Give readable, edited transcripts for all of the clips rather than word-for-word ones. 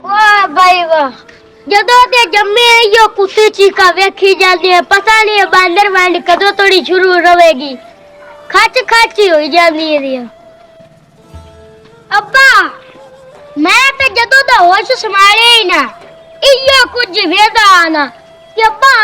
वाह भाई वाह। जदों ते जम्मे यो कुत्ते चीका वेखी जाती है, पता नहीं बांदर वांड कदों थोड़ी शुरू रवेगी। खच खच ही हो जाती है। अब्बा मैं तो जदों दा होश संभाले ही ना इयो कुछ वेदा आना कि अब्बा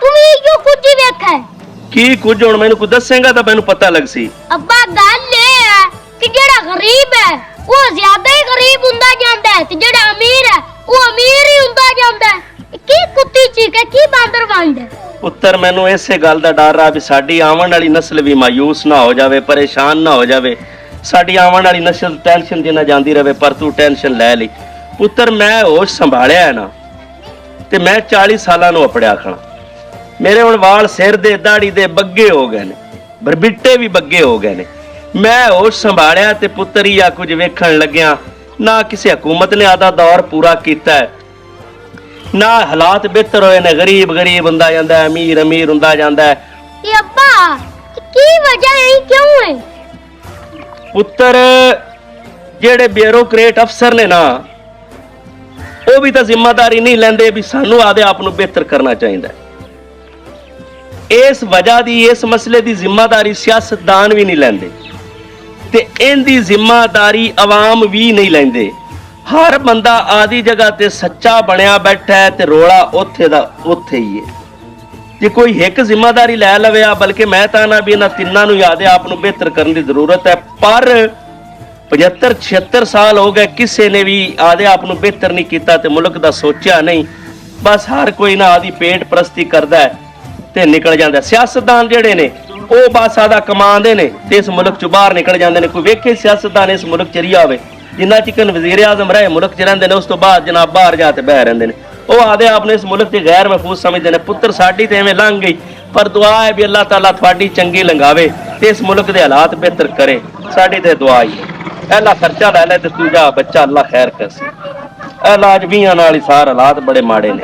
तुम इयो कुछ वेखा है की कुछ हुण मैनू कुछ दसेगा तो मैनू पता लग सी। अब्बा गल ये है कि जेड़ा गरीब है वो ज्यादा ही गरीब हुंदा जांदा है ते जेड़ा अमीर है वो अमीर ही हुंदा जांदा है। की कुत्ती चीके की बांदर वांड है पुत्तर मैनू इसे गल दा डर रहा भी साडी आवन वाली नस्ल भी मायूस ना हो जावे, परेशान ना हो जावे। साडी आवन वाली नस्ल टेंशन जिना जांदी रहे, पर तू टेंशन ले ली। पुत्तर मैं होश संभालिया है ना ते मैं 40 सालां नू अपड़िया खड़ा। मेरे हुण वाल सिर दे दाढ़ी दे बग्गे हो गए ने, बरबिट्टे भी बग्गे हो गए ने। मैं होश संभालिया ते पुत्तर ही आ कुछ वेखण लग्या। ना किसी हुकूमत ने आधा दौर पूरा कीता है, ना हालात बेहतर होए ने। गरीब गरीब हुंदा जांदा है, अमीर अमीर हुंदा जांदा है। ये अब्बा की वजह है क्यों है पुत्तर जेड़े ब्यूरोक्रेट अफसर ने ना वो भी तो जिम्मेदारी नहीं लेंदे भी सानू आदे आप नू बेहतर करना चाहिए। इस वजह दी इस मसले दी जिम्मेदारी सियासतदान भी नहीं लेंदे ते इनदी जिम्मेदारी अवाम भी नहीं लेंदे। हर बंदा आदि जगह ते सच्चा बनया बैठा है ते रोला उत्थे दा उत्थे ही है। जे कोई एक जिम्मेदारी लै लवे आ, बल्कि मैं तां ना भी इन्हां तिन्नां नूं याद आप नूं बेहतर करने की जरूरत है। पर 75-76 साल हो गए किसी ने भी आदे आप नूं बेहतर नहीं किया ते मुल्क दा सोचा नहीं। बस हर कोई ना आदि पेट परस्ती करदा है ते निकल जांदा। सियासतदान जिहड़े ने वो बस आदा कमांदे ने ते इस मुल्क चों बाहर निकल जांदे ने। कोई वेखे सियासतदान इस मुल्क च रिहा होवे जिन्ना चिकन वजीर आजम रहे मुल्क च रहिंदे ने, उस तो बाद जनाब बाहर जाते बह रहिंदे ने। वो आदे आपने इस मुल्क च गैर महफूज समझते हैं। पुत्र साडी ते एवें लंघ गई, पर दुआ है भी अल्लाह ताला थोड़ी चंगी लंघावे ते इस मुल्क के हालात बेहतर करे। साडी ते दुआ ही है। पहला खर्चा लै ले ते तू जा बच्चा, अल्लाह खैर करसी। इलाज 20 नाल ही सार हालात बड़े माड़े ने।